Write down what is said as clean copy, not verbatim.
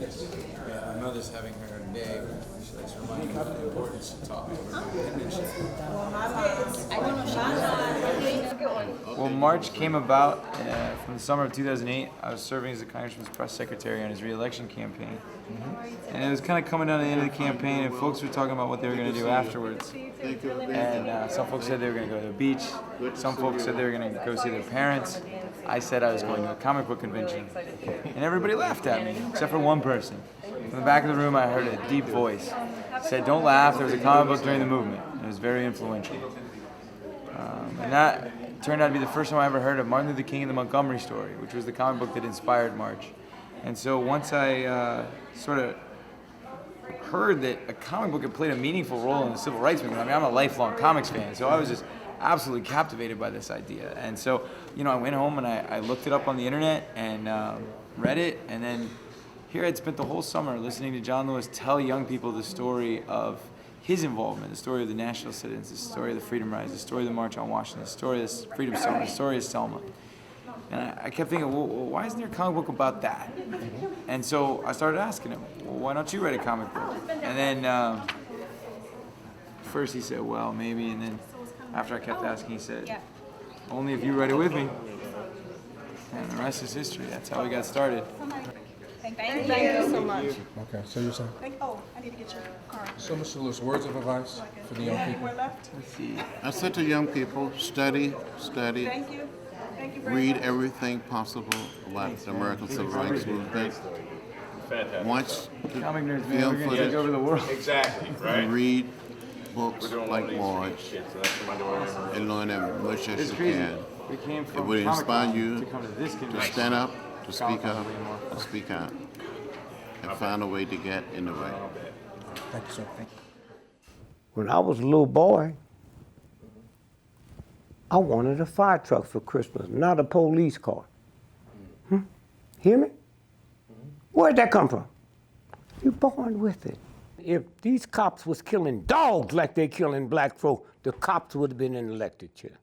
Yeah, my mother's having her day. She likes to remind me of the importance to talk about penmanship. Well, March came about from the summer of 2008. I was serving as the congressman's press secretary on his re-election campaign. And it was kind of coming down to the end of the campaign, and folks were talking about what they were going to do afterwards. And some folks said they were going to go to the beach. Some folks said they were going to go see their parents. I said I was going to a comic book convention. And everybody laughed at me, except for one person. From the back of the room, I heard a deep voice. It said, "Don't laugh, there was a comic book during the movement." It was very influential. And that turned out to be the first time I ever heard of Martin Luther King and the Montgomery Story, which was the comic book that inspired March. And so once I sort of heard that a comic book had played a meaningful role in the civil rights movement, I mean, I'm a lifelong comics fan, so I was just absolutely captivated by this idea. And so, I went home and I looked it up on the internet and read it, and then here I'd spent the whole summer listening to John Lewis tell young people the story of his involvement, the story of the National Sit-ins, the story of the Freedom Rise, the story of the March on Washington, the story of the Freedom Summer, the story of Selma. And I kept thinking, well, why isn't there a comic book about that? And so I started asking him, well, why don't you write a comic book? And then first he said, well, maybe. And then after I kept asking, he said, only if you write it with me. And the rest is history. That's how we got started. Thank you so much. Okay, so you're saying? I need to get your card. So, Mr. Lewis, words of advice for the young people? Left. Let's see. I said to young people, study, Thank you. Thank you very read much. everything possible about the American Civil Rights Movement. Watch the Comic nerds, man, film we're going to take footage over the world. Exactly, right? and read books like March So that's what I'm doing. and learn as much as It's you crazy. can. We came It from would inspire Comic-Con you to come to this to convention. stand up, to speak up, and speak out, and find a way to get in the way. Thank you, sir. Thank you. When I was a little boy, I wanted a fire truck for Christmas, not a police car. Hear me? Where'd that come from? You're born with it. If these cops was killing dogs like they killing black folk, the cops would have been in the elected chair.